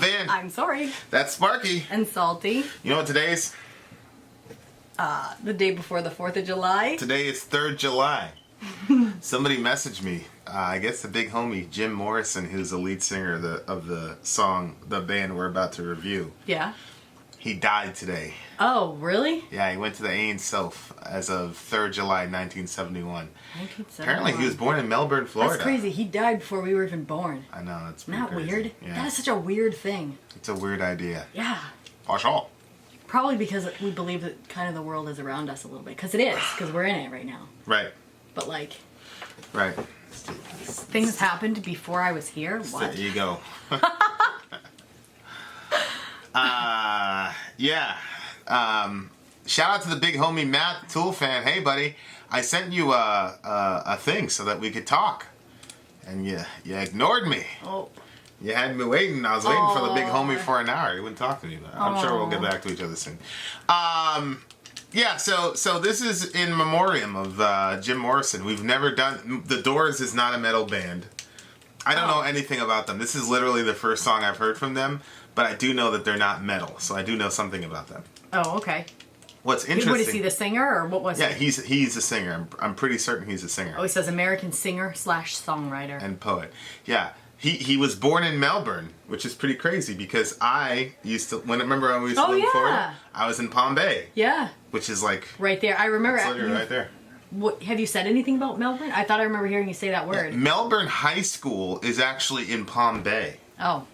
Vin. I'm Sori. That's Sparky. And Salty. You know what today is? The day before the 4th of July. Today is 3rd July. Somebody messaged me. I guess the big homie Jim Morrison, who's the lead singer of the song, the band we're about to review. Yeah. He died today. Oh, really? Yeah, he went to the Ain Self as of 3rd July 1971. 1971. Apparently he was born in Melbourne, Florida. That's crazy. He died before we were even born. I know, it's Isn't that crazy. weird? Yeah. That is such a weird thing. It's a weird idea. Yeah. For sure. Probably because we believe that kind of the world is around us a little bit. Because it is. Because we're in it right now. Right. But like... Right. Things happened before I was here? What? There you go. Yeah. Shout out to the big homie Matt, Tool fan. Hey, buddy, I sent you a thing so that we could talk, and you ignored me. Oh. You had me waiting. I was waiting for the big homie for an hour. He wouldn't talk to me, but I'm sure we'll get back to each other soon. Yeah, so this is in memoriam of Jim Morrison. We've never done... The Doors is not a metal band. I don't know anything about them. This is literally the first song I've heard from them, but I do know that they're not metal, so I do know something about them. Oh, okay. What's interesting... What, is he the singer, or what was Yeah, he? he's a singer. I'm pretty certain he's a singer. Oh, he says American singer / songwriter. And poet. Yeah. He was born in Melbourne, which is pretty crazy because I used to... Remember when we used to live in Florida? I was in Palm Bay. Yeah. Which is like... Right there. I remember... It's literally right there. What, have you said anything about Melbourne? I thought I remember hearing you say that word. Yeah, Melbourne High School is actually in Palm Bay. Oh,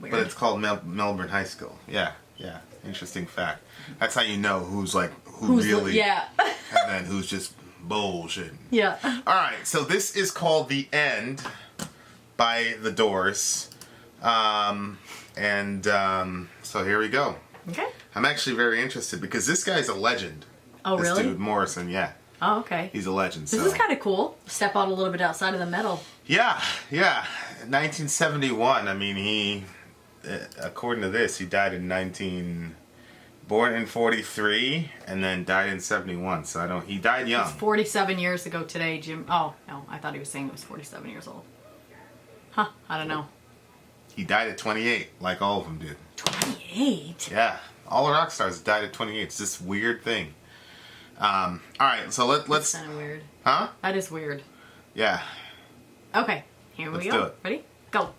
weird. But it's called Melbourne High School. Yeah, yeah. Interesting fact. That's how you know who's really... Yeah. And then who's just bullshitting. Yeah. Alright, so this is called The End by The Doors. So here we go. Okay. I'm actually very interested because this guy's a legend. Oh, this really? Dude, Morrison, yeah. Oh, okay. He's a legend. This is kind of cool. Step out a little bit outside of the metal. Yeah. 1971. I mean, he, according to this, he died born in 43 and then died in 71. So he died young. It's 47 years ago today, Jim. Oh, no. I thought he was saying it was 47 years old. Huh. I don't know. He died at 28, like all of them did. 28? Yeah. All the rock stars died at 28. It's this weird thing. All right, so let's... That's kind of weird. Huh? That is weird. Yeah. Okay, here we go. Let's do it. Ready? Go.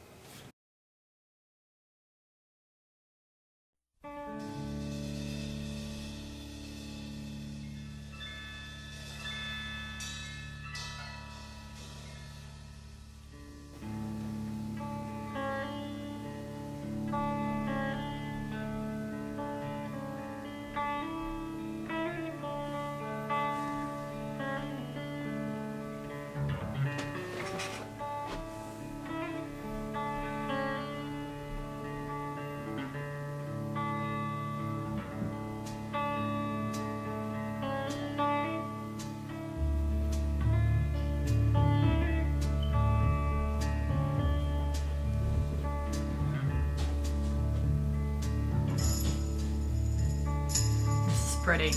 Pretty.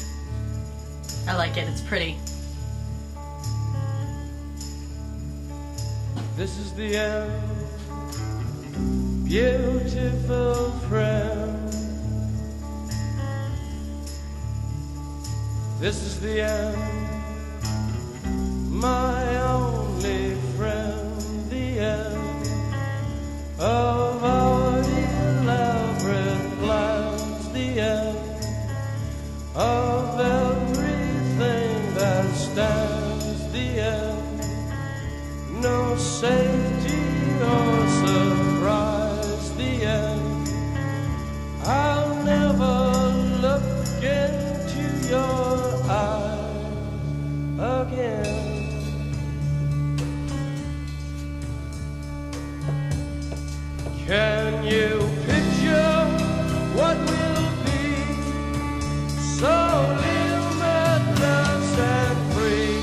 I like it. It's pretty. This is the end, beautiful friend. This is the end, my only friend. The end of our elaborate plans. The end of everything that stands. The end, no safety or surprise. The end, I'll never look into your eyes again. Can you picture what will be? So limitless and free,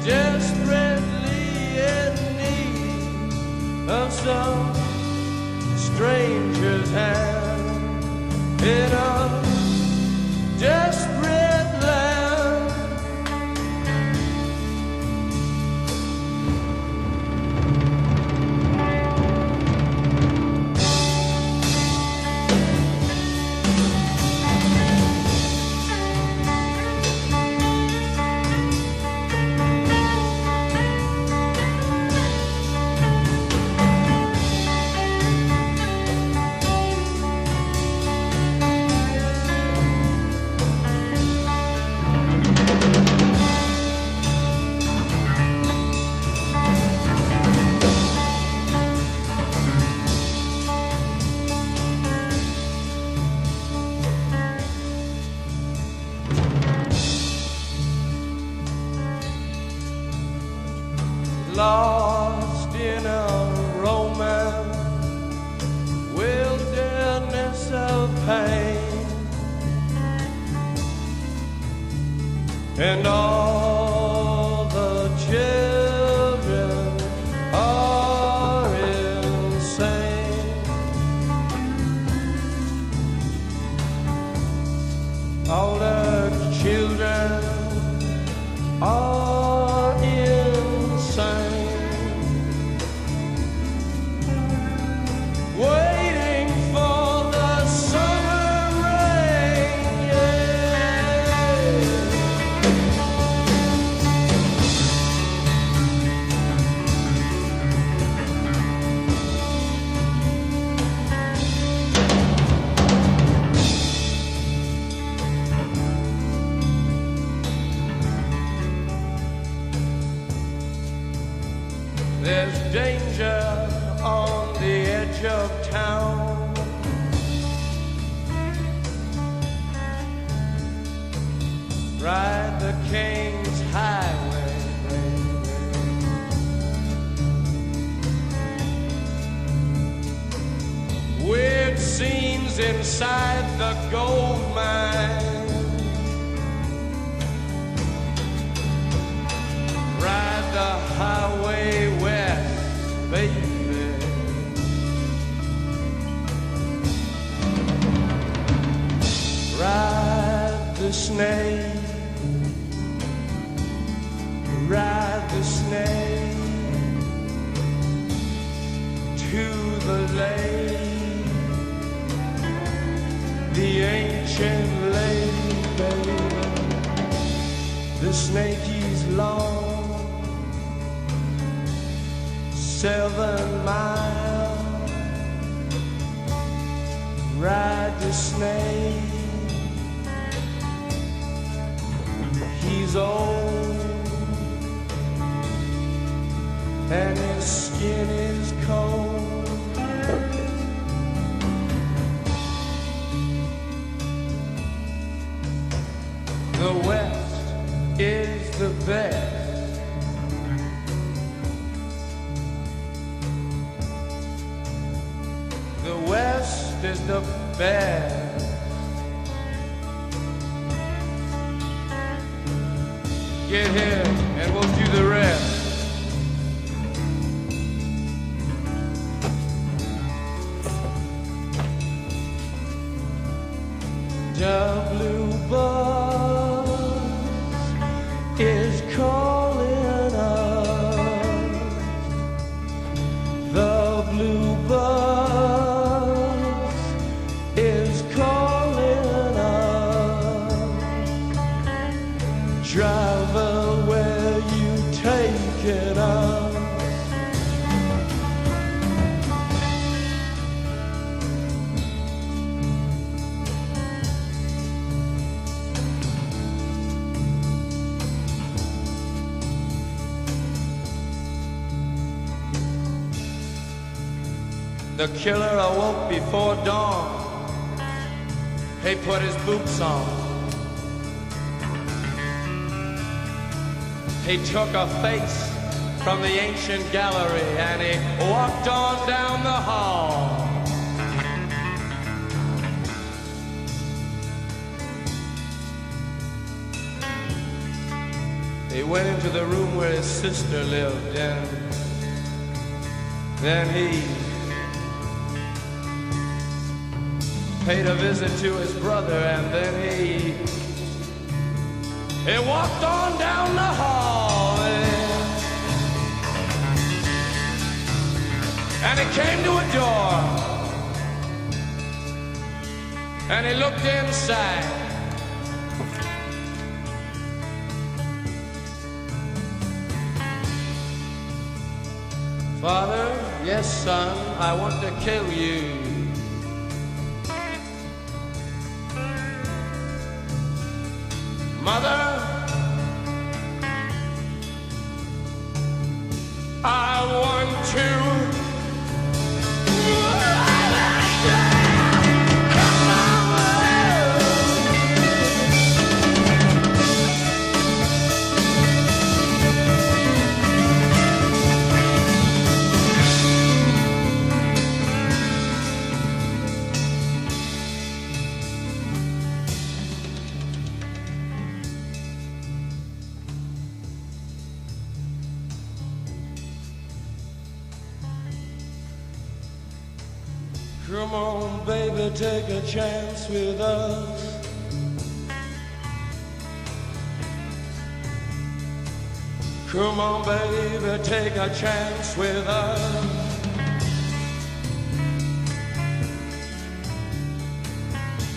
desperately in need of some stranger's hand in a desperate land. and all the children are insane. All the children are insane. Waiting for the summer rain, yeah. There's danger on the edge of town. Ride the King's Highway. Weird scenes inside the gold mine. Ride the highway west, baby. Ride the snake, ride the snake to the lake, the ancient lake, baby. The snake is long, 7 miles. Ride the snake. He's old and his skin is cold. The West is the best. The West is the best. Get here and we'll do the rest. The blue bus is calling us. The blue bus is calling us. Driver, where you taking us? The killer awoke before dawn. He put his boots on. He took a face from the ancient gallery and he walked on down the hall. He went into the room where his sister lived, and then he paid a visit to his brother, and then he walked on down the hall, and he came to a door, and he looked inside. Father, yes, son, I want to kill you. Mother, I want to. Come on, baby, take a chance with us. Come on, baby, take a chance with us.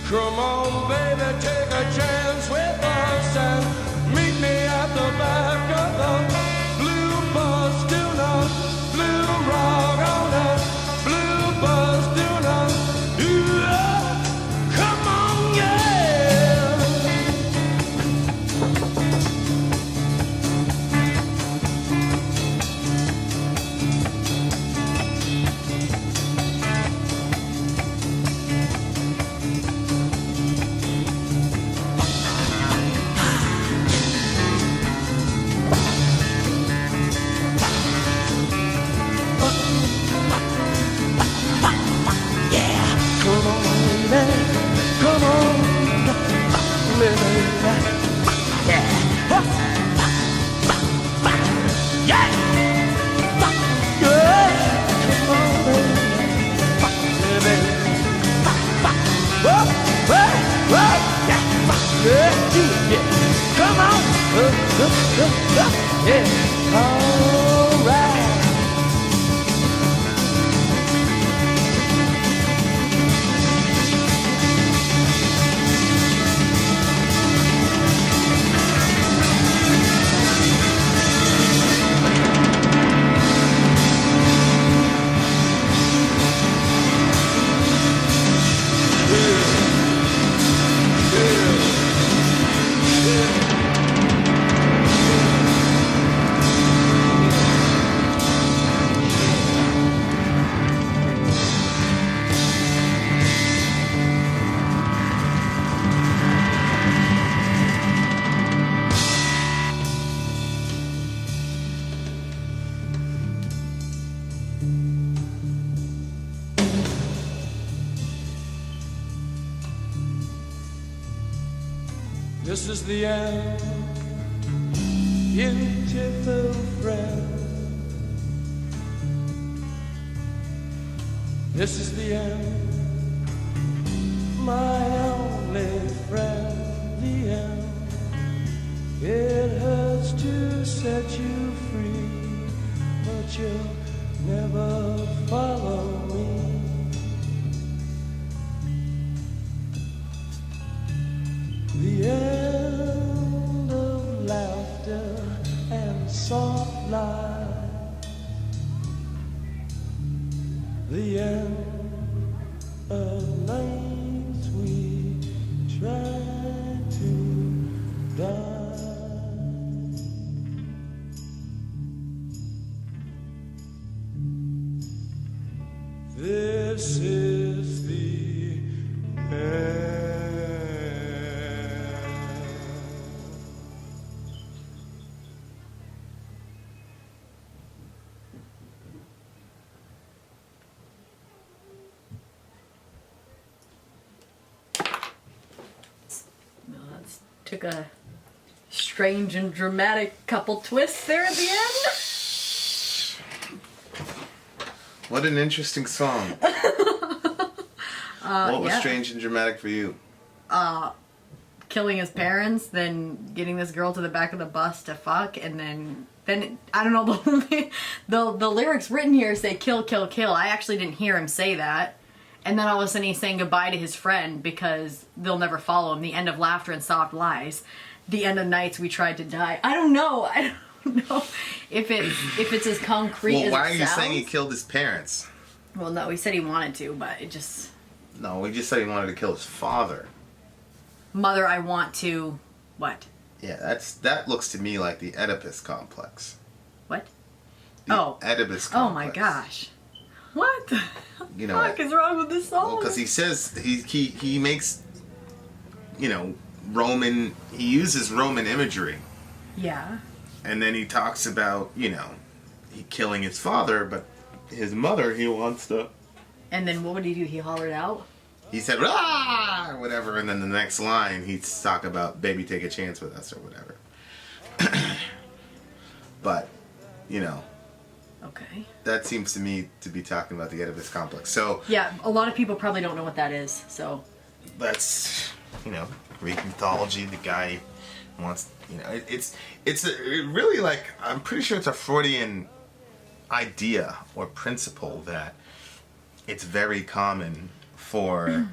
Come on, baby, take a chance with us and meet me at the back of the blue bus. Do not blue rock on the blue bus. Do not. Come on, yeah. Come on, baby. Yeah. Yeah. Come on, baby. Whoa, whoa, whoa. Yeah. Come on. Yeah. All right. This is the end, beautiful friend. This is the end, my only friend. The end. It hurts to set you free, but you'll never follow me. The end of laughter and soft light. The end of nights we try to die. This is the end. Took a strange and dramatic couple twists there at the end. What an interesting song. What was strange and dramatic for you? Killing his parents, then getting this girl to the back of the bus to fuck, and then I don't know, the lyrics written here say kill, kill, kill. I actually didn't hear him say that. And then all of a sudden he's saying goodbye to his friend because they'll never follow him. The end of laughter and soft lies. The end of nights we tried to die. I don't know if it's as concrete as it sounds. Well, why are you saying he killed his parents? Well, no, he said he wanted to, but it just... No, he just said he wanted to kill his father. Mother, I want to... What? Yeah, that looks to me like the Oedipus complex. What? The Oedipus complex. Oh my gosh. What the fuck is wrong with this song? Well, because he says he makes, Roman, he uses Roman imagery. Yeah. And then he talks about, he killing his father, but his mother, he wants to... And then what would he do? He hollered out? He said, "Ah!" or whatever, and then the next line, he'd talk about, baby, take a chance with us, or whatever. But, Okay. That seems to me to be talking about the Oedipus complex. So Yeah, a lot of people probably don't know what that is. So that's, Greek mythology. The guy wants, it's really like, I'm pretty sure it's a Freudian idea or principle that it's very common for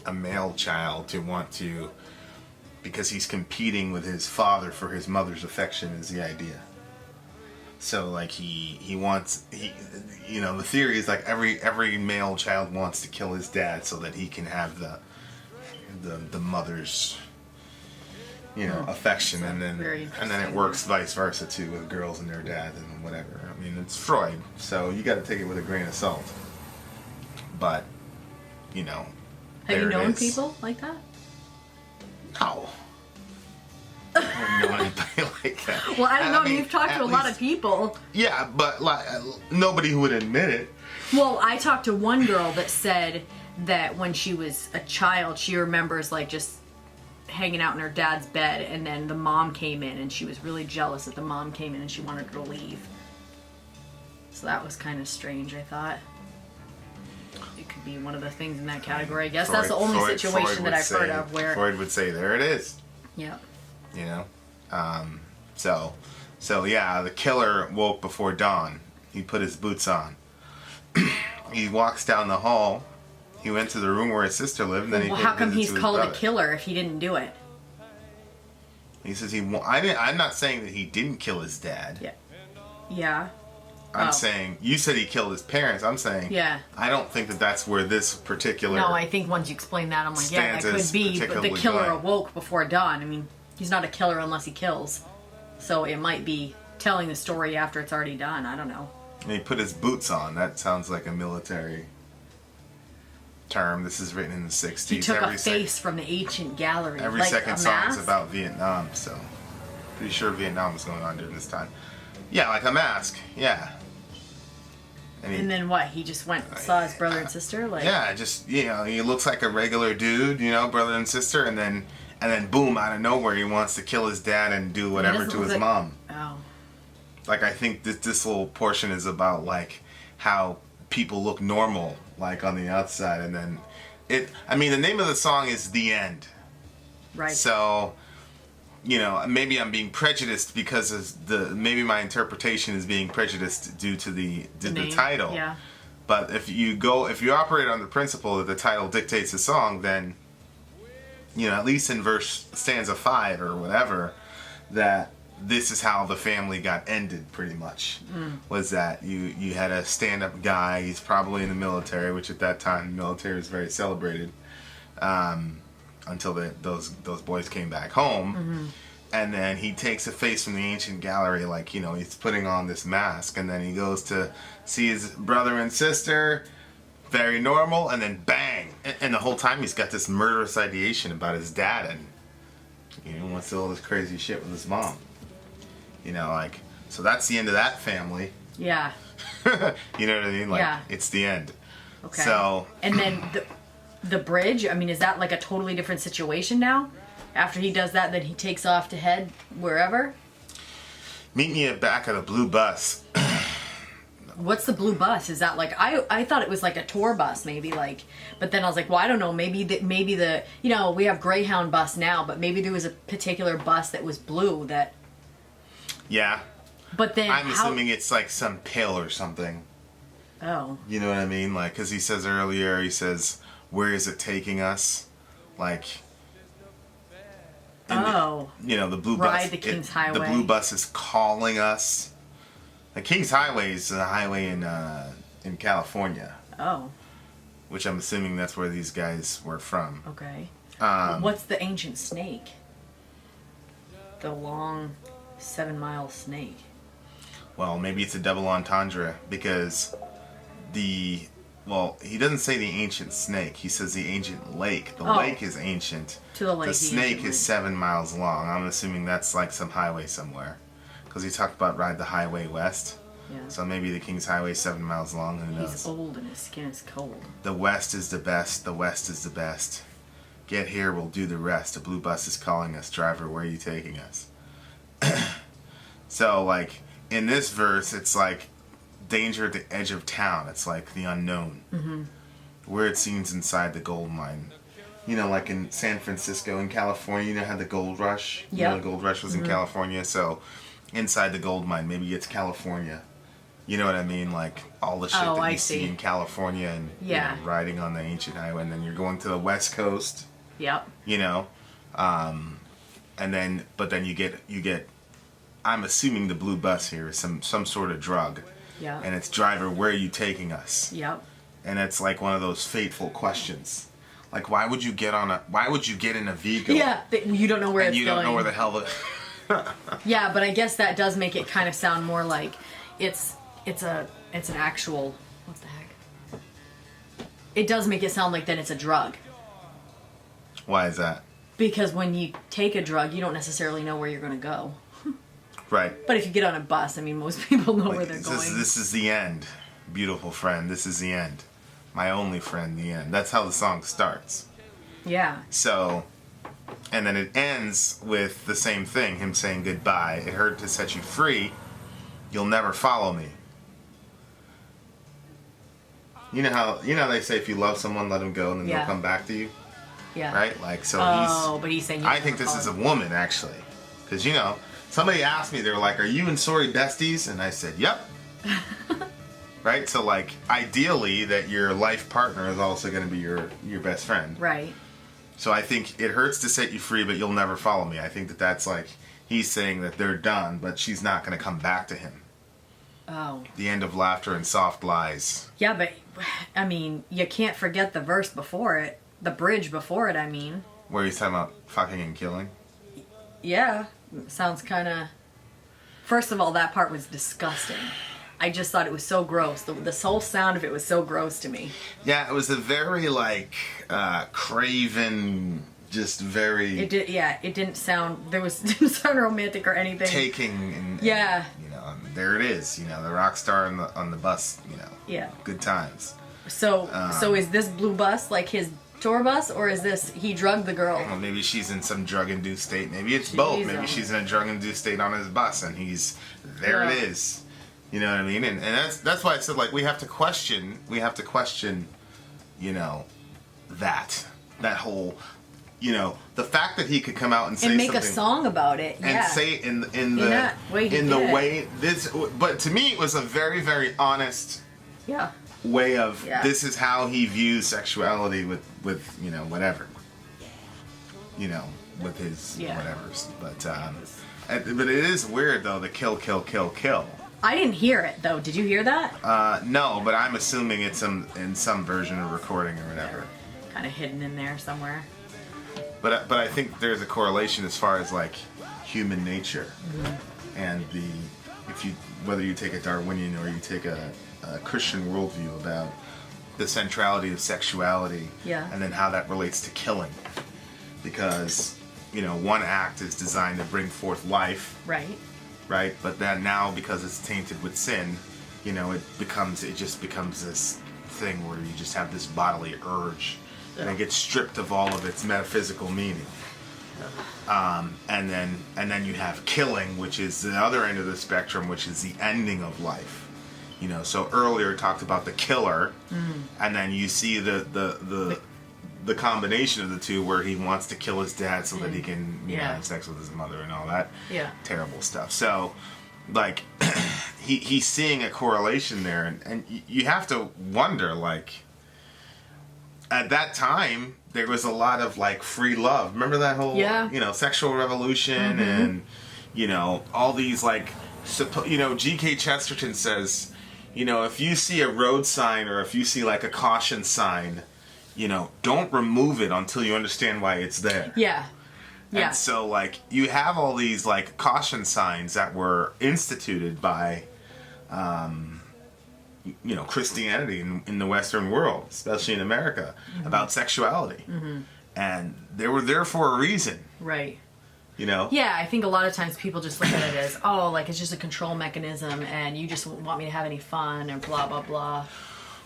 a male child to want to, because he's competing with his father for his mother's affection, is the idea. So like he wants, the theory is like every male child wants to kill his dad so that he can have the mother's affection, and then it works vice versa too with girls and their dad and whatever. I mean, it's Freud, so you got to take it with a grain of salt. But have you known people like that? No. I don't know anybody like that. Well, I don't know. You've talked to a lot of people. Yeah, but like nobody who would admit it. Well, I talked to one girl that said that when she was a child, she remembers like just hanging out in her dad's bed, and then the mom came in, and she was really jealous that the mom came in, and she wanted her to leave. So that was kind of strange, I thought. It could be one of the things in that category. I guess that's the only situation that I've heard of where Freud would say, "There it is." Yeah. So yeah, the killer woke before dawn. He put his boots on. He walks down the hall. He went to the room where his sister lived, and then well, how come he's called a killer if he didn't do it? He says I'm not saying that he didn't kill his dad. Yeah. Yeah. I'm saying, you said he killed his parents. I'm saying, I don't think that that's where this particular. No, I think once you explain that, I'm like, yeah, that could be. But the killer awoke before dawn. I mean, he's not a killer unless he kills. So it might be telling the story after it's already done. I don't know. And he put his boots on. That sounds like a military term. This is written in the 60s. He took a face from the ancient gallery. Every second song is about Vietnam, so pretty sure Vietnam was going on during this time. Yeah, like a mask. Yeah. And then what? He just went and saw his brother and sister? Yeah, just, he looks like a regular dude, brother and sister, and then boom, out of nowhere, he wants to kill his dad and do whatever to his mom. Oh. Like, I think this little portion is about, like, how people look normal, like, on the outside, and then the name of the song is The End. Right. So, maybe I'm being prejudiced because maybe my interpretation is being prejudiced due to the title. Yeah. But if you operate on the principle that the title dictates the song, then, at least in stanza 5 or whatever, that this is how the family got ended, pretty much. Was that you had a stand-up guy, he's probably in the military, which at that time, the military was very celebrated, until those boys came back home. And then he takes a face from the ancient gallery, like, he's putting on this mask, and then he goes to see his brother and sister, very normal, and then bang! And the whole time he's got this murderous ideation about his dad, and wants to do all this crazy shit with his mom. So that's the end of that family. Yeah. You know what I mean? Like, it's the end. Okay. So. And then the bridge, is that like a totally different situation now? After he does that, then he takes off to head wherever? Meet me at back of the blue bus. What's the blue bus? Is that like, I thought it was like a tour bus, maybe, like, but then I was like, well, I don't know, maybe the we have Greyhound bus now, but maybe there was a particular bus that was blue that. Yeah. But then I'm assuming it's like some pill or something. Oh. You know what I mean? Like, because he says earlier, where is it taking us? Like. The blue bus. Ride the King's Highway. The blue bus is calling us. The King's Highway is a highway in California. Oh. Which I'm assuming that's where these guys were from. Okay. What's the ancient snake? The long 7-mile snake. Well, maybe it's a double entendre because he doesn't say the ancient snake. He says the ancient lake. The lake is ancient. To the lake. The snake is 7 miles long. I'm assuming that's like some highway somewhere. Because he talked about ride the highway west. Yeah. So maybe the King's Highway is 7 miles long. Who knows? He's old and his skin is cold. The west is the best. The west is the best. Get here, we'll do the rest. A blue bus is calling us. Driver, where are you taking us? So, like, in this verse, it's like danger at the edge of town. It's like the unknown. Mm-hmm. Weird scenes inside the gold mine. You know, like in San Francisco, in California, you know how the gold rush? Yeah. You know, the gold rush was in California, so inside the gold mine, maybe it's California. You know what I mean? Like all the shit that you see in California and you know, riding on the ancient highway, and then you're going to the West Coast. Yep. You know? And then, but then you get, I'm assuming the blue bus here is some sort of drug. Yeah. And it's driver, where are you taking us? Yep. And it's like one of those fateful questions. Like, why would you get in a vehicle? Yeah, you don't know where it's going. And you don't know where the hell Yeah, but I guess that does make it kind of sound more like it's an actual, what the heck? It does make it sound like then it's a drug. Why is that? Because when you take a drug, you don't necessarily know where you're going to go. Right. But if you get on a bus, I mean, most people know where they're going. This is the end, beautiful friend. This is the end. My only friend, the end. That's how the song starts. Yeah. So, and then it ends with the same thing, him saying goodbye. It hurt to set you free. You'll never follow me. You know how they say if you love someone, let them go, and then they'll come back to you. Yeah. Right? Like, so but he's saying. I think this is a woman actually, because you know, somebody asked me, they were like, "Are you and Sori besties?" And I said, "Yep." Right? So like, ideally, that your life partner is also going to be your best friend. Right. So I think it hurts to set you free, but you'll never follow me. I think that's like he's saying that they're done, but she's not going to come back to him. Oh. The end of laughter and soft lies. Yeah, but I mean, you can't forget the verse before it, the bridge before it. I mean. Where he's talking about fucking and killing. Yeah, sounds kind of. First of all, that part was disgusting. I just thought it was so gross. The whole sound of it was so gross to me. Yeah, it was a very like craven, just very. It did. Yeah, it didn't sound. It didn't sound romantic or anything. Taking and yeah. You know, and there it is. You know, the rock star on the bus. You know. Yeah. Good times. So is this blue bus like his tour bus, or is this he drugged the girl? Well, maybe she's in some drug-induced state. Maybe it's both. Maybe she's in a drug-induced state on his bus, and he's there. It is. You know what I mean? And that's why I said, like, we have to question, you know, that whole, you know, the fact that he could come out and say make something, a song about it, and say in the way this, but to me it was a very, very honest way of this is how he views sexuality with you know, whatever, you know, with his whatevers, but it is weird though, the kill. I didn't hear it though. Did you hear that? No, but I'm assuming it's in some version of recording or whatever. Kind of hidden in there somewhere. But I think there's a correlation as far as like human nature, and whether you take a Darwinian or you take a Christian worldview about the centrality of sexuality, and then how that relates to killing, because you know one act is designed to bring forth life, right? But then now, because it's tainted with sin, you know, it just becomes this thing where you just have this bodily urge, and it gets stripped of all of its metaphysical meaning. And then you have killing, which is the other end of the spectrum, which is the ending of life. You know, so earlier talked about the killer, and then you see the combination of the two, where he wants to kill his dad so that he can have sex with his mother and all that terrible stuff. So, like, he's seeing a correlation there, and you have to wonder, like, at that time there was a lot of like free love. Remember that whole you know, sexual revolution and you know, all these like you know, G.K. Chesterton says, you know, if you see a road sign or if you see like a caution sign, you know, don't remove it until you understand why it's there. And so, like, you have all these, like, caution signs that were instituted by, you know, Christianity in the Western world, especially in America, about sexuality. And they were there for a reason. Right. You know? Yeah, I think a lot of times people just look at it as, oh, like, it's just a control mechanism and you just want me to have any fun and blah, blah, blah.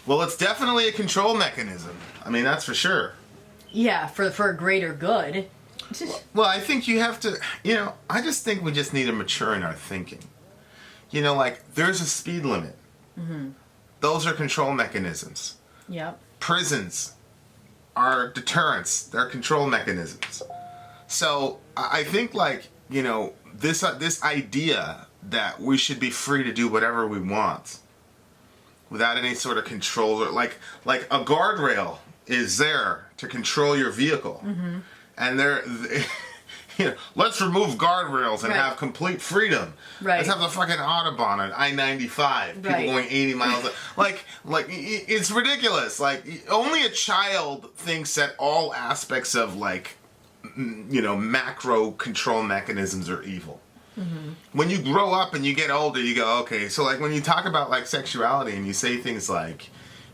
Well, it's definitely a control mechanism. I mean, that's for sure. Yeah, for a greater good. Well, I think you have to, you know, I just think we just need to mature in our thinking. you know, like, there's a speed limit. Those are control mechanisms. Yep. Prisons are deterrents. They're control mechanisms. So I think, like, you know, this idea that we should be free to do whatever we want without any sort of control, or like a guardrail is there to control your vehicle, and you know, let's remove guardrails and have complete freedom. Right. Let's have the fucking Autobahn on I-95. People going 80 miles. Like it's ridiculous. Like, only a child thinks that all aspects of, like, you know, macro control mechanisms are evil. When you grow up and you get older, you go, okay, so, like, when you talk about, like, sexuality and you say things like,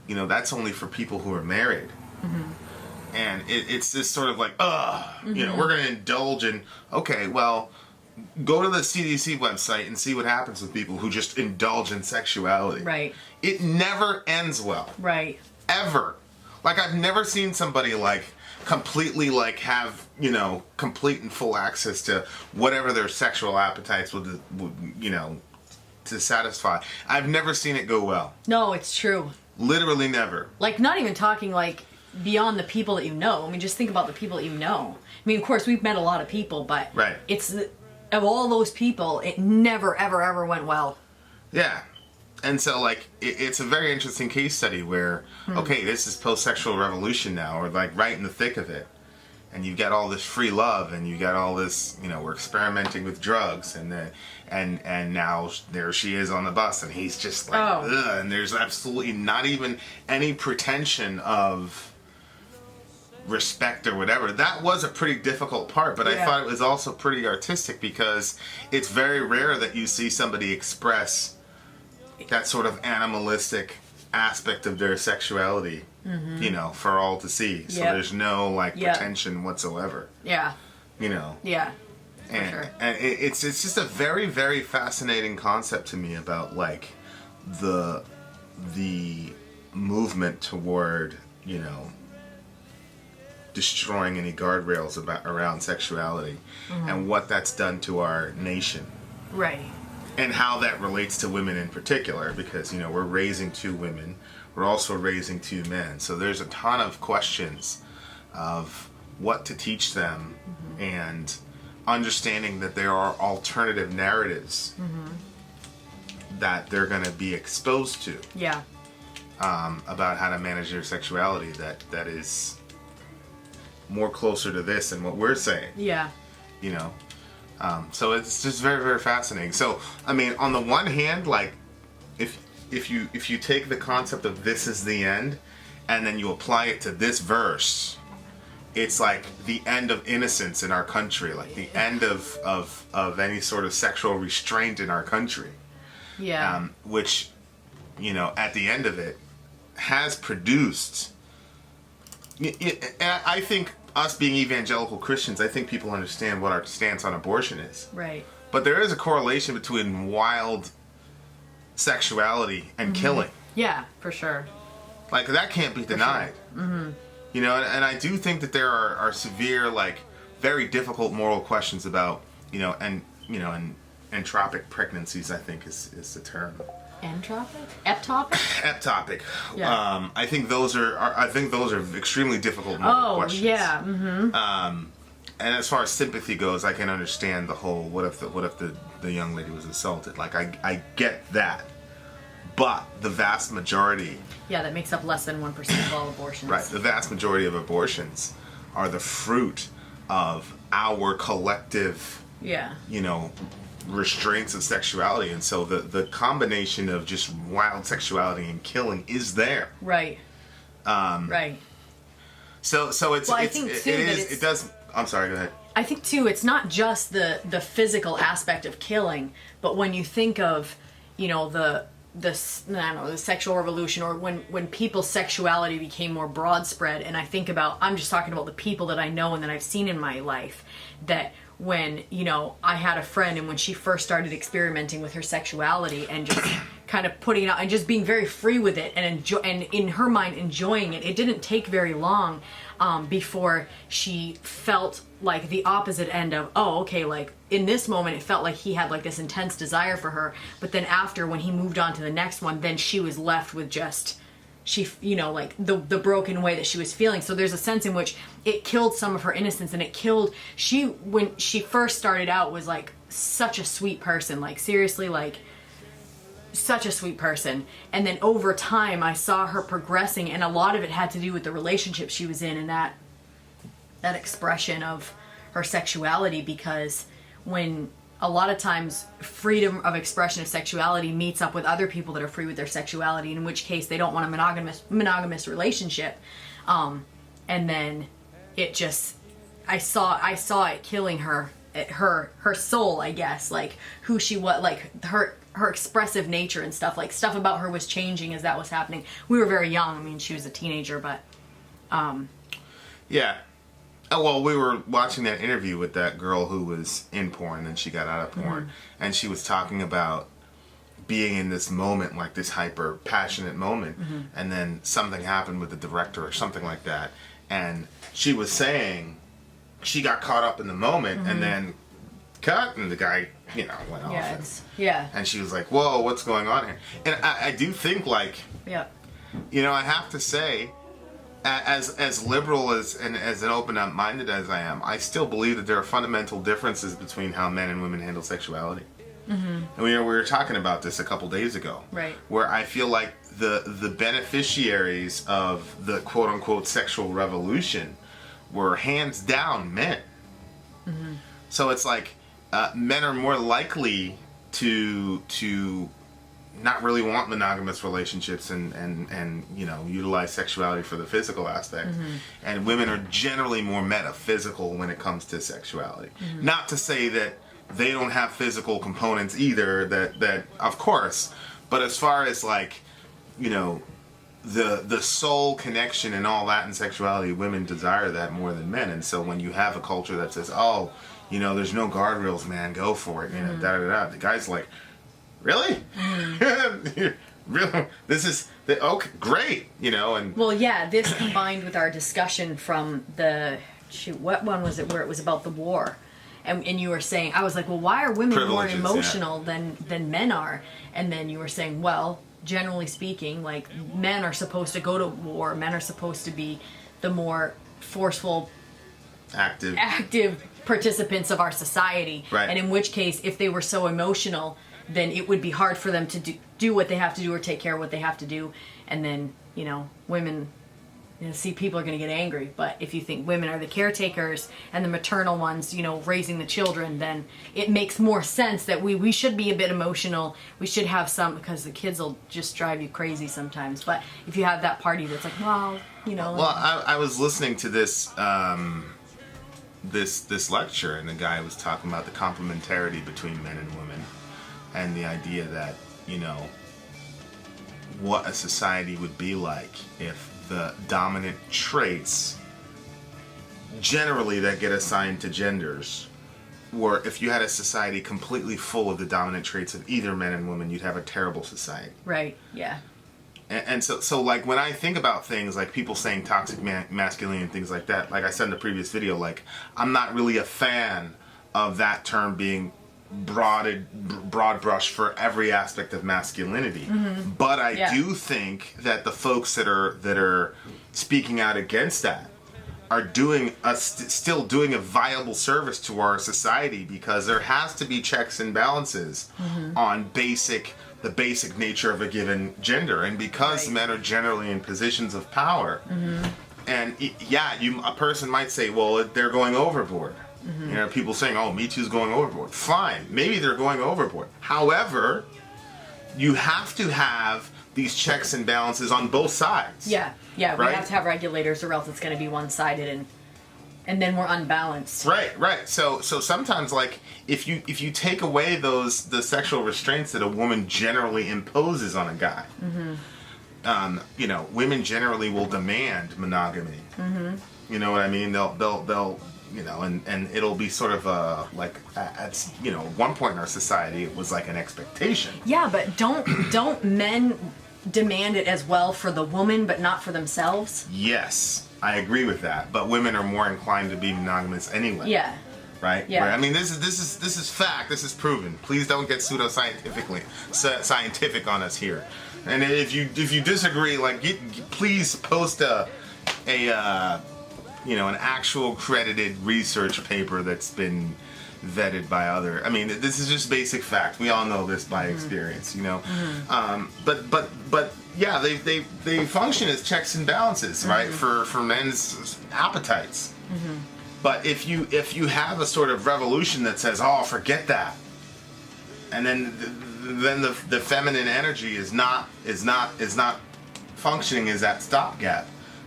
you know, that's only for people who are married. And it's this sort of like, you know, we're going to indulge in, okay, well, go to the CDC website and see what happens with people who just indulge in sexuality. Right. It never ends well. Right. Ever. Like, I've never seen somebody, like, completely, like, have, you know, complete and full access to whatever their sexual appetites would, you know, to satisfy. I've never seen it go well. No, it's true. Literally never. Like, not even talking, like, beyond the people that you know. I mean, just think about the people that you know. I mean, of course, we've met a lot of people, but it's, of all those people, it never, ever, ever went well. Yeah. And so, like, it's a very interesting case study where, okay, this is post-sexual revolution now, or, like, right in the thick of it. And you've got all this free love, and you got all this, you know, we're experimenting with drugs, and now there she is on the bus, and he's just like, ugh, and there's absolutely not even any pretension of respect or whatever. That was a pretty difficult part, but I thought it was also pretty artistic, because it's very rare that you see somebody express that sort of animalistic aspect of their sexuality, you know, for all to see. So there's no, like, pretension whatsoever. Yeah. You know. Yeah. And it's just a very, very fascinating concept to me about, like, the movement toward, you know, destroying any guardrails around sexuality, and what that's done to our nation. Right. And how that relates to women in particular, because, you know, we're raising 2 women, we're also raising 2 men. So there's a ton of questions of what to teach them, and understanding that there are alternative narratives that they're going to be exposed to. Yeah. About how to manage their sexuality that is more closer to this than what we're saying. Yeah. You know? So it's just very, very fascinating. So, I mean, on the one hand, like, if you take the concept of this is the end, and then you apply it to this verse, it's like the end of innocence in our country, like the end of any sort of sexual restraint in our country. Yeah. Which, you know, at the end of it, has produced. And I think us being evangelical Christians, I think people understand what our stance on abortion is. Right. But there is a correlation between wild sexuality and killing. Yeah, for sure. Like, that can't be denied. Sure. You know, and I do think that there are severe, like, very difficult moral questions about, you know, and entropic pregnancies, I think is the term. Entropic? Ectopic? Ectopic. Yeah. I think those are extremely difficult moral questions. Yeah. And as far as sympathy goes, I can understand the whole what if the young lady was assaulted. Like, I get that. But the vast majority... Yeah, that makes up less than 1% of all abortions. Right. The vast majority of abortions are the fruit of our collective, you know, restraints of sexuality. And so the combination of just wild sexuality and killing is there. Right. Right. So it's... Well, I think, too, it does... I'm sorry, go ahead. I think, too, it's not just the physical aspect of killing, but when you think of, you know, the sexual revolution, or when people's sexuality became more broad spread, and I think about, I'm just talking about the people that I know and that I've seen in my life, that when, you know, I had a friend, and when she first started experimenting with her sexuality and just kind of putting it out and just being very free with it and in her mind enjoying it, it didn't take very long before she felt like the opposite end of, oh, okay, like in this moment it felt like he had like this intense desire for her, but then after, when he moved on to the next one, then she was left with just, like the broken way that she was feeling. So there's a sense in which it killed some of her innocence, and it killed, when she first started out was like such a sweet person, like seriously, like such a sweet person. And then over time I saw her progressing, and a lot of it had to do with the relationship she was in, and that expression of her sexuality, because when a lot of times freedom of expression of sexuality meets up with other people that are free with their sexuality, in which case they don't want a monogamous relationship, and then it just, I saw it killing her soul, I guess, like who she was, like her expressive nature and stuff, like stuff about her was changing as that was happening. We were very young. I mean, she was a teenager, but yeah. Oh, well, we were watching that interview with that girl who was in porn, and she got out of porn, and she was talking about being in this moment, like this hyper passionate moment, and then something happened with the director or something like that, and she was saying she got caught up in the moment, and then cut, and the guy, went off. And she was like, whoa, what's going on here? And I do think, like, I have to say, as liberal and as an open-minded as I am, I still believe that there are fundamental differences between how men and women handle sexuality. And we were talking about this a couple days ago, right? Where I feel like the beneficiaries of the quote-unquote sexual revolution were hands down men. So it's like men are more likely to not really want monogamous relationships and utilize sexuality for the physical aspect, and women are generally more metaphysical when it comes to sexuality. Not to say that they don't have physical components either, that of course, but as far as like the soul connection and all that in sexuality, women desire that more than men. And so when you have a culture that says, oh, there's no guardrails, man, go for it, the guy's like, really? Really? This is okay, great, and well, yeah, this combined with our discussion from what one was it, where it was about the war, and you were saying, I was like, well, why are women more emotional than men are? And then you were saying, well, generally speaking, like, men are supposed to go to war, men are supposed to be the more forceful, active participants of our society, right? And in which case, if they were so emotional, then it would be hard for them to do what they have to do or take care of what they have to do. And then, women, see, people are going to get angry. But if you think women are the caretakers and the maternal ones, raising the children, then it makes more sense that we should be a bit emotional. We should have some, because the kids will just drive you crazy sometimes. But if you have that party that's like, well. Well, I was listening to this this lecture, and the guy was talking about the complementarity between men and women, and the idea that, what a society would be like if the dominant traits generally that get assigned to genders were, if you had a society completely full of the dominant traits of either men and women, you'd have a terrible society. Right, yeah. And so like, when I think about things like people saying toxic masculinity and things like that, like I said in the previous video, like, I'm not really a fan of that term being broad brush for every aspect of masculinity. But I do think that the folks that are speaking out against that are doing still doing a viable service to our society, because there has to be checks and balances on the basic nature of a given gender, and because men are generally in positions of power, and a person might say, well, they're going overboard. People saying, oh, Me Too's going overboard. Fine, maybe they're going overboard. However, you have to have these checks and balances on both sides. Yeah, right? We have to have regulators, or else it's going to be one-sided, and then we're unbalanced. Right. So sometimes, like, if you take away the sexual restraints that a woman generally imposes on a guy, women generally will demand monogamy. You know what I mean? They'll and it'll be sort of at one point in our society it was like an expectation. Yeah, but don't men demand it as well for the woman, but not for themselves? Yes. I agree with that. But women are more inclined to be monogamous anyway. Yeah. Right? Yeah. Right? I mean, this is fact. This is proven. Please don't get scientific on us here. And if you disagree, like, please post an actual credited research paper that's been vetted by other. I mean, this is just basic fact. We all know this by experience, you know. But yeah, they function as checks and balances, right? For men's appetites. But if you have a sort of revolution that says, "Oh, forget that," and then the feminine energy is not functioning as that stopgap,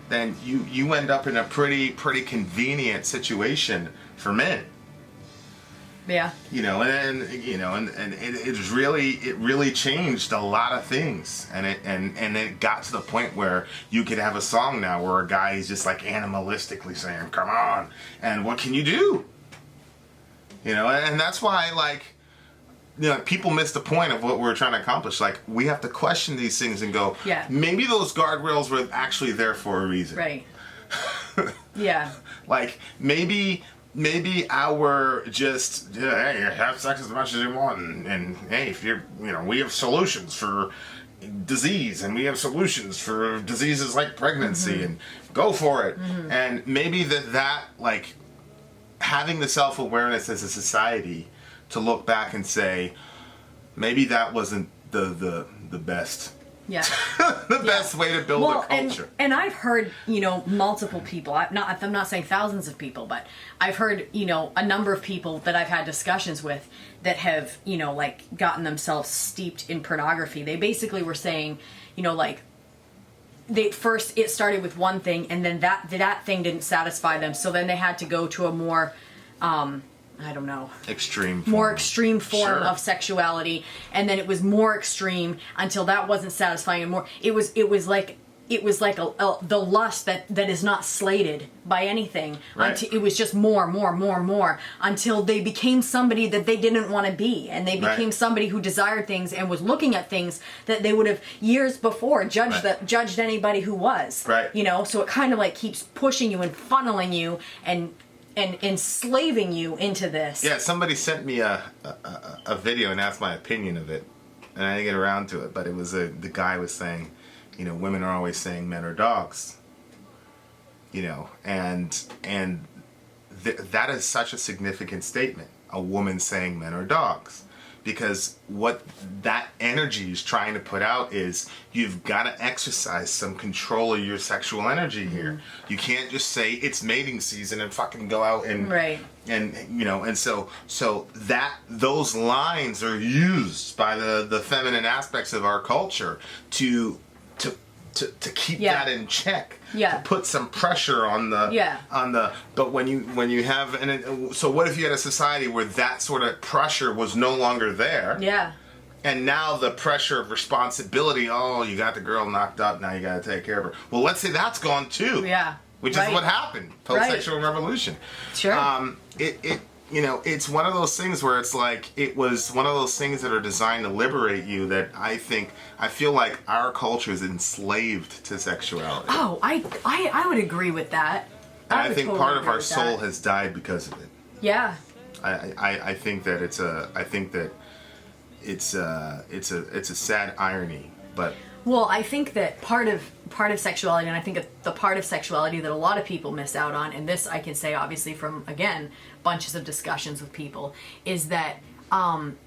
then you end up in a pretty convenient situation for men. Yeah. And it really changed a lot of things, and it got to the point where you could have a song now where a guy is just like animalistically saying, "Come on," and what can you do? And that's why, like, people miss the point of what we're trying to accomplish. Like, we have to question these things and go, yeah, maybe those guardrails were actually there for a reason. Right. Yeah. Like, maybe our just, hey, have sex as much as you want, and hey, if you're, we have solutions for disease, and we have solutions for diseases like pregnancy, and go for it. And maybe that like, having the self-awareness as a society to look back and say, maybe that wasn't the best. Yeah. The best way to build a culture. And I've heard, multiple people, I'm not saying thousands of people, but I've heard, a number of people that I've had discussions with that have, like, gotten themselves steeped in pornography. They basically were saying, like, it started with one thing, and then that thing didn't satisfy them, so then they had to go to a more, I don't know, more extreme form of sexuality, and then it was more extreme until that wasn't satisfying anymore. It was like the lust that is not slated by anything. Right. Until it was just more until they became somebody that they didn't want to be, and they became somebody who desired things and was looking at things that they would have years before judged anybody who was. Right. So it kind of like keeps pushing you and funneling you and enslaving you into this. Yeah, somebody sent me a video and asked my opinion of it, and I didn't get around to it, but it was the guy was saying, women are always saying men are dogs. And that is such a significant statement, a woman saying men are dogs. Because what that energy is trying to put out is, you've got to exercise some control of your sexual energy here. You can't just say it's mating season and fucking go out and and so that those lines are used by the feminine aspects of our culture to keep that in check. Yeah. To put some pressure on the but when you have so what if you had a society where that sort of pressure was no longer there? Yeah. And now the pressure of responsibility, you got the girl knocked up, now you got to take care of her. Well, let's say that's gone too. Yeah. Which is what happened post-sexual revolution. Sure. It's one of those things where it's like, it was one of those things that are designed to liberate you, that I feel like our culture is enslaved to sexuality. Oh, I would agree with that. And I think part of our soul has died because of it. Yeah. I think that it's a sad irony, but. Well, I think that part of sexuality, and I think the part of sexuality that a lot of people miss out on, and this I can say obviously from, again, bunches of discussions with people, is that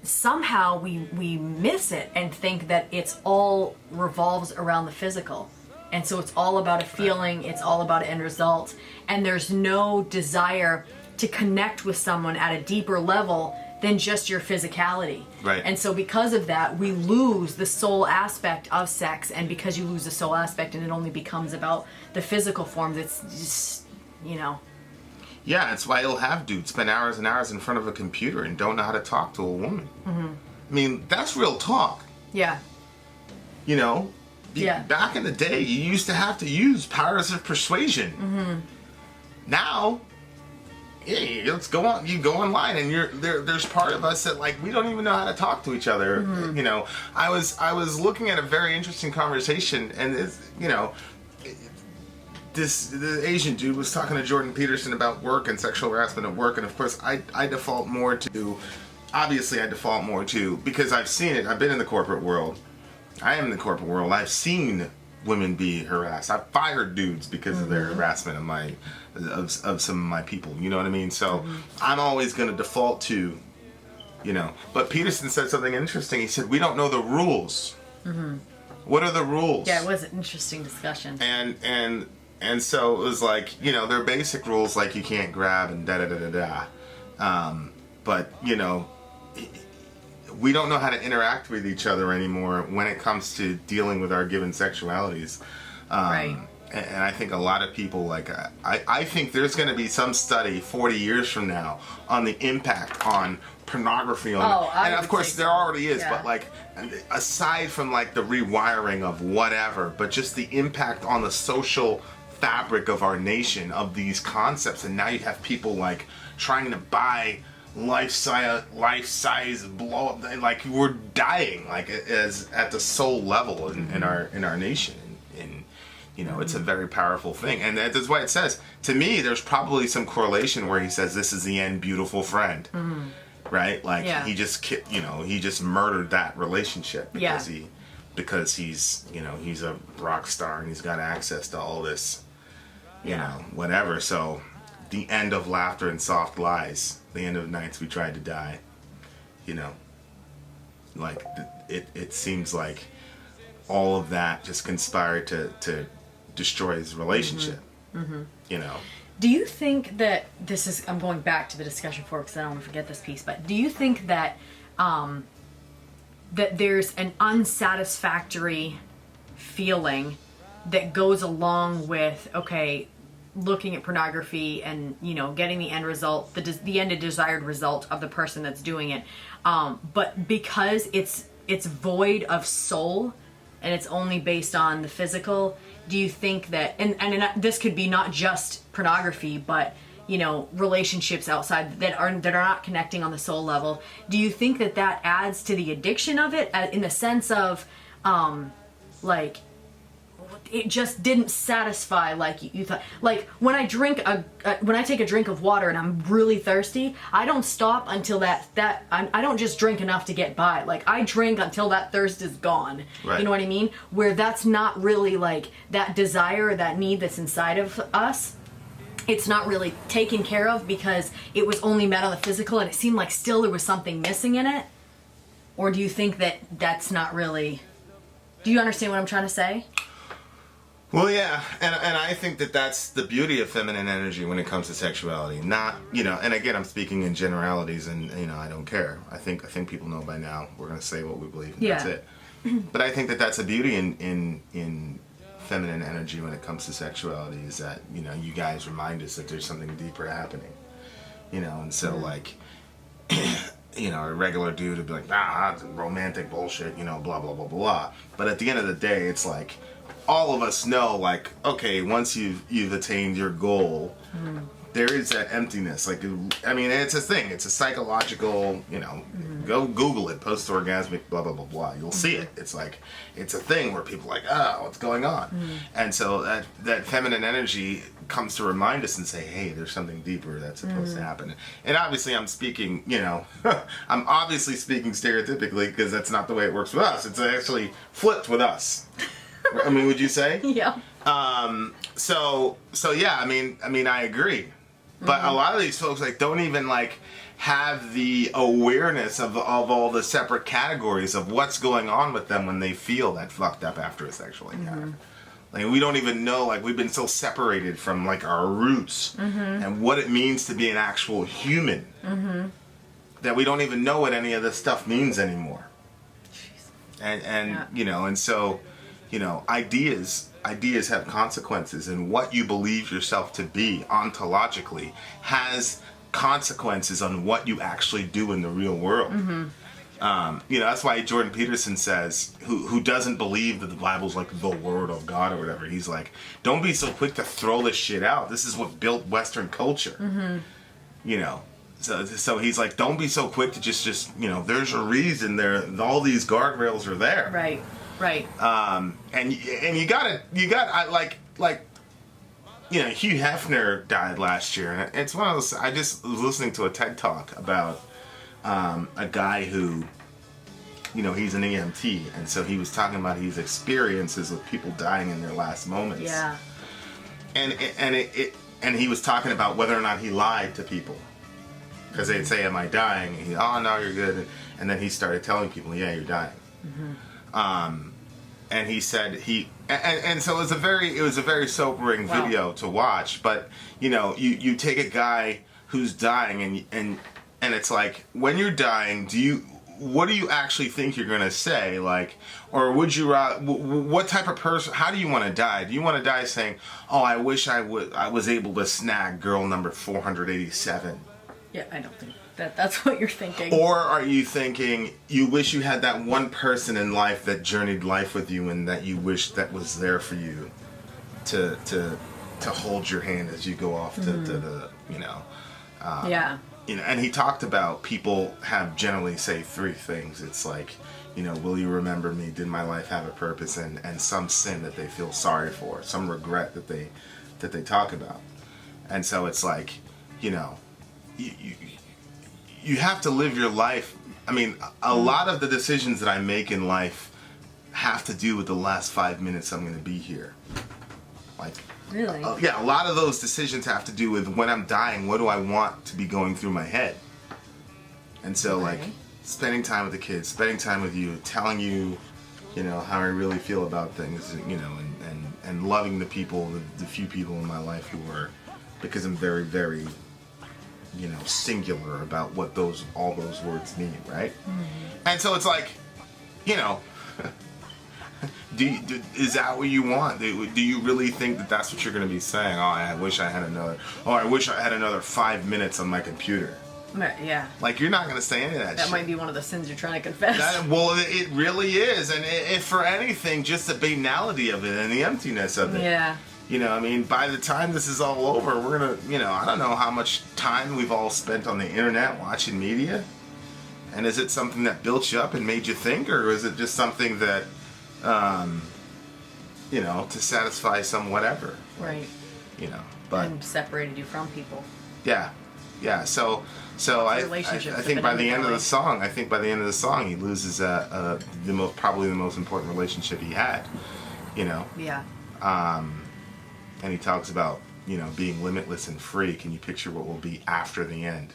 somehow we miss it and think that it's all revolves around the physical. And so it's all about a feeling, it's all about an end result, and there's no desire to connect with someone at a deeper level than just your physicality. Right. And so because of that, we lose the soul aspect of sex, and because you lose the soul aspect and it only becomes about the physical forms, it's just, Yeah, it's why you'll have dudes spend hours and hours in front of a computer and don't know how to talk to a woman. I mean, that's real talk. Yeah. Back in the day, you used to have to use powers of persuasion. Now, let's go on. You go online, and there's part of us that, like, we don't even know how to talk to each other. I was looking at a very interesting conversation, and it's, the Asian dude was talking to Jordan Peterson about work and sexual harassment at work, and of course I default more to, obviously I default more to, because I've seen it. I've been in the corporate world. I am in the corporate world. I've seen women be harassed. I've fired dudes because of their harassment of some of my people. You know what I mean? So I'm always going to default to, you know. But Peterson said something interesting. He said, we don't know the rules. What are the rules? Yeah, it was an interesting discussion. And so it was like, you know, there are basic rules like you can't grab and da-da-da-da-da. But, you know, we don't know how to interact with each other anymore when it comes to dealing with our given sexualities. Right. And I think a lot of people, like, I think there's going to be some study 40 years from now on the impact on pornography on and of course there already is, but like, aside from like the rewiring of whatever, but just the impact on the social fabric of our nation of these concepts. And now you have people like trying to buy life size blow up, like we're dying, like as at the soul level in our nation. And you know, it's a very powerful thing, and that's why it says, to me, there's probably some correlation where he says this is the end, beautiful friend, right? Like he just murdered that relationship because he's, you know, he's a rock star and he's got access to all this, you know, whatever. So the end of laughter and soft lies, the end of nights we tried to die, you know, like it seems like all of that just conspired to destroy his relationship. You know, do you think that this is, I'm going back to the discussion for because I don't want to forget this piece, but do you think that that there's an unsatisfactory feeling that goes along with, okay, looking at pornography and, you know, getting the end result, the end desired result of the person that's doing it, but because it's void of soul and it's only based on the physical, do you think that, and this could be not just pornography, but, you know, relationships outside that are not connecting on the soul level, do you think that adds to the addiction of it, in the sense of like it just didn't satisfy like you thought? Like when I take a drink of water and I'm really thirsty, I don't stop until I don't just drink enough to get by. Like I drink until that thirst is gone. Right. You know what I mean? Where that's not really like that desire or that need that's inside of us. It's not really taken care of because it was only met on the physical, and it seemed like still there was something missing in it. Or do you think that that's not really? Do you understand what I'm trying to say? Well, yeah, and I think that that's the beauty of feminine energy when it comes to sexuality. Not, you know, and again, I'm speaking in generalities, and, you know, I don't care. I think people know by now. We're going to say what we believe, and that's it. But I think that that's a beauty in feminine energy when it comes to sexuality, is that, you know, you guys remind us that there's something deeper happening, you know, and so like, you know, a regular dude would be like, that's romantic bullshit, you know, blah, blah, blah, blah. But at the end of the day, it's like, all of us know, like, okay, once you've attained your goal, there is that emptiness. Like, I mean, it's a thing. It's a psychological, you know, go Google it, post-orgasmic, blah, blah, blah, blah. You'll see it. It's like, it's a thing where people are like, what's going on? And so that feminine energy comes to remind us and say, hey, there's something deeper that's supposed to happen. And obviously I'm speaking, you know, I'm obviously speaking stereotypically because that's not the way it works with us. It's actually flipped with us. I mean, would you say? Yeah. So yeah, I mean, I agree. But a lot of these folks, like, don't even, like, have the awareness of all the separate categories of what's going on with them when they feel that fucked up after a sexual encounter. Like, we don't even know, like, we've been so separated from, like, our roots and what it means to be an actual human that we don't even know what any of this stuff means anymore. And you know, and so, you know, ideas have consequences, and what you believe yourself to be ontologically has consequences on what you actually do in the real world. You know, that's why Jordan Peterson says, who doesn't believe that the Bible's like the word of God or whatever, he's like, don't be so quick to throw this shit out. This is what built Western culture. You know, so he's like, don't be so quick to just you know, there's a reason there, all these guardrails are there. Right. And you got like Hugh Hefner died last year, and it's one of those. I just was listening to a TED Talk about a guy who, he's an EMT, and so he was talking about his experiences with people dying in their last moments. Yeah. And he was talking about whether or not he lied to people, because they'd say, "Am I dying?" And he, "Oh no, you're good." And then he started telling people, "Yeah, you're dying." Mm-hmm. And he said and so it was a very sobering video to watch. But you take a guy who's dying and it's like, when you're dying, what do you actually think you're gonna say? Like, or would you what type of person? How do you want to die? Do you want to die saying, "Oh, I wish I was able to snag girl number 487"? Yeah, I don't think that's what you're thinking. Or are you thinking you wish you had that one person in life that journeyed life with you and that you wish that was there for you to hold your hand as you go off to the yeah. And he talked about people have generally say three things. It's like, will you remember me? Did my life have a purpose? And some sin that they feel sorry for, some regret that they talk about. And so it's like, you have to live your life. I mean, a lot of the decisions that I make in life have to do with the last 5 minutes I'm going to be here. Like, really? Yeah, a lot of those decisions have to do with when I'm dying, what do I want to be going through my head? And so, like, spending time with the kids, spending time with you, telling you, how I really feel about things, and loving the people, the few people in my life who are, because I'm very, very, singular about what all those words mean, right? Mm-hmm. And so it's like, is that what you want? Do you really think that that's what you're going to be saying? Oh, I wish I had another 5 minutes on my computer. Yeah. Like, you're not going to say any of that shit. That might be one of the sins you're trying to confess. It really is. And if for anything, just the banality of it and the emptiness of it. Yeah. By the time this is all over, we're going to, I don't know how much time we've all spent on the internet watching media. And is it something that built you up and made you think? Or is it just something that, to satisfy some whatever? Right. And separated you from people. Yeah. Yeah. So I think by the end of the song, he loses probably the most important relationship he had. Yeah. And he talks about, being limitless and free. Can you picture what will be after the end?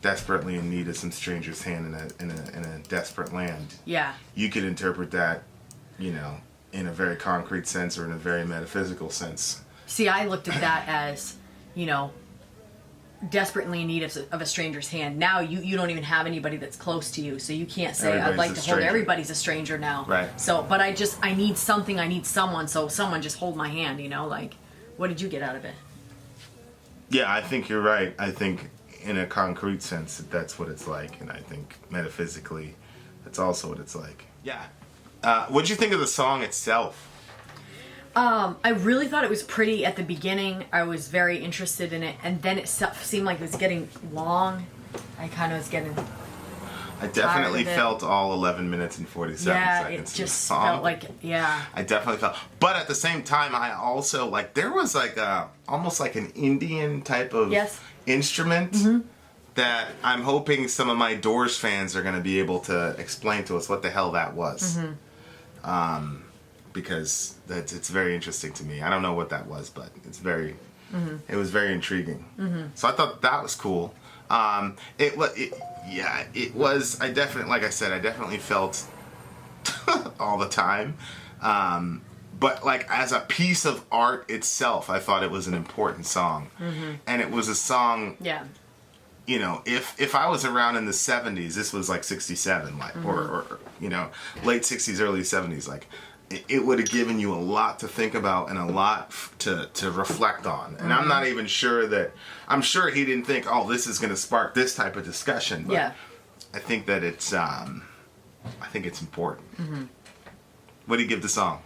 Desperately in need of some stranger's hand in a desperate land. Yeah. You could interpret that, in a very concrete sense or in a very metaphysical sense. See, I looked at that as, desperately in need of a stranger's hand. Now you don't even have anybody that's close to you, so you can't say, I'd like to hold everybody's a stranger now. Right. So, but I need something, I need someone, so someone just hold my hand, like, what did you get out of it? Yeah, I think you're right. I think in a concrete sense that's what it's like, and I think metaphysically that's also what it's like. Yeah. What'd you think of the song itself? I really thought it was pretty at the beginning. I was very interested in it, and then it seemed like it was getting long. I kind of was getting I definitely felt all 11 minutes and 47 seconds it of the just song. felt like, yeah. I definitely felt, but at the same time, I also, there was almost like an Indian type of instrument that I'm hoping some of my Doors fans are going to be able to explain to us what the hell that was. Mm-hmm. Because it's very interesting to me. I don't know what that was, but it was very intriguing. Mm-hmm. So I thought that was cool. It was. I definitely felt all the time. But as a piece of art itself, I thought it was an important song, and it was a song. Yeah. If I was around in the 70s, this was 67, or late 60s, early 70s, it would have given you a lot to think about and a lot to reflect on. And I'm not even sure I'm sure he didn't think, oh, this is going to spark this type of discussion. But I think that it's important. Mm-hmm. What do you give the song?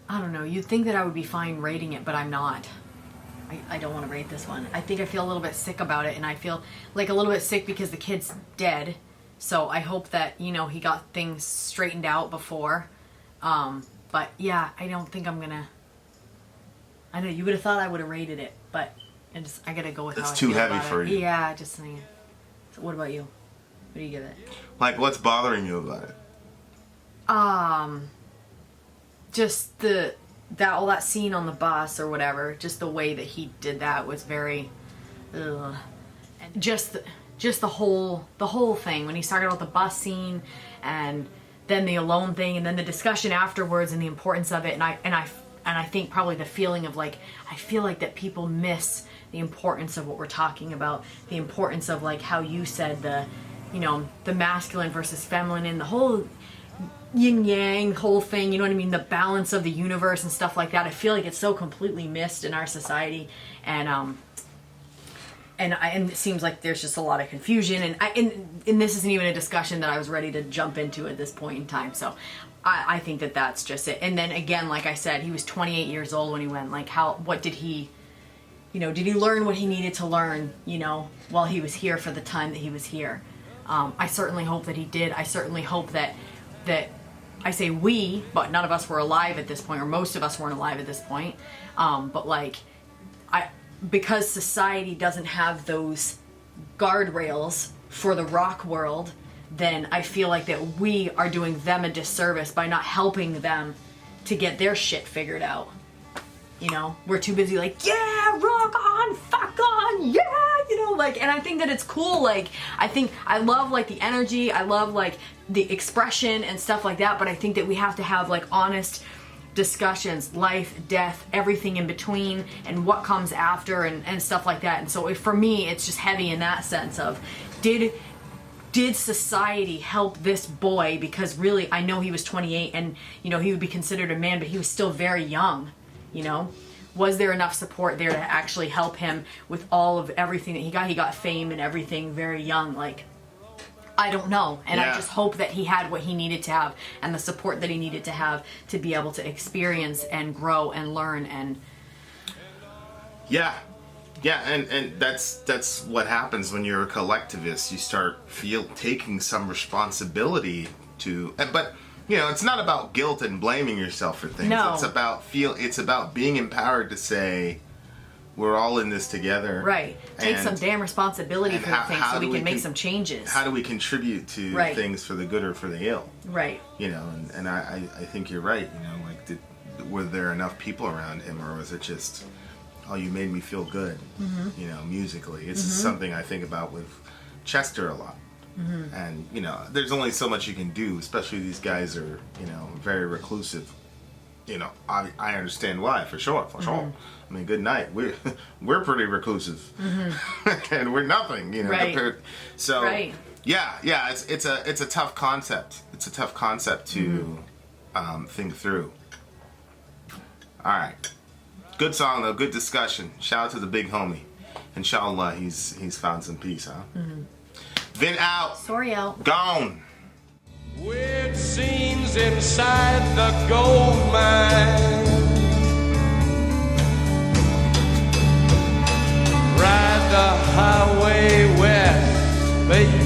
I don't know. You'd think that I would be fine rating it, but I'm not. I don't want to rate this one. I think I feel a little bit sick about it, and I feel a little bit sick because the kid's dead. So I hope that, he got things straightened out before. But yeah, I don't think I'm gonna. I know you would have thought I would have rated it, but I gotta go with how I It's too feel heavy about for it. you. Yeah, just saying. So what about you? What do you give it? Like, what's bothering you about it? Just all that scene on the bus or whatever, just the way that he did that was very, ugh. And just the whole thing when he's talking about the bus scene and then the alone thing and then the discussion afterwards and the importance of it, and I think probably the feeling of like, I feel like that people miss the importance of what we're talking about, the importance of like how you said the masculine versus feminine, the whole yin yang whole thing, you know what I mean, the balance of the universe and stuff like that. I feel like it's so completely missed in our society, and it seems like there's just a lot of confusion, and this isn't even a discussion that I was ready to jump into at this point in time. So I think that that's just it. And then again, like I said, he was 28 years old when he went. Like, what did he, did he learn what he needed to learn, while he was here for the time that he was here? I certainly hope that he did. I certainly hope that I say we, but none of us were alive at this point, or most of us weren't alive at this point. But like, because society doesn't have those guardrails for the rock world, then I feel like that we are doing them a disservice by not helping them to get their shit figured out. We're too busy like, yeah, rock on, fuck on, yeah, and I think that it's cool. Like, I love like the energy, I love like the expression and stuff like that, but I think that we have to have like honest discussions, life, death, everything in between, and what comes after, and stuff like that. And so for me, it's just heavy in that sense of, did society help this boy? Because really, I know he was 28 and, he would be considered a man, but he was still very young, Was there enough support there to actually help him with all of everything that he got? He got fame and everything very young. Like, I don't know. And I just hope that he had what he needed to have and the support that he needed to have to be able to experience and grow and learn and... Yeah, and that's what happens when you're a collectivist. You start taking some responsibility but it's not about guilt and blaming yourself for things. No. It's about being empowered to say, we're all in this together. Right. Take some damn responsibility for things so we can make some changes. How do we contribute to things for the good or for the ill? Right. And I think you're right. Like, were there enough people around him, or was it just, oh, you made me feel good, musically? It's something I think about with Chester a lot. And, there's only so much you can do, especially these guys are, very reclusive. I understand why, for sure. I mean, good night. We're pretty reclusive, and we're nothing, compared. So, yeah, it's a tough concept. It's a tough concept to think through. All right, good song though, good discussion. Shout out to the big homie. Inshallah, he's found some peace, huh? Vin out. Sori out. Gone. Weird scenes inside the gold mine. Ride the highway west, baby.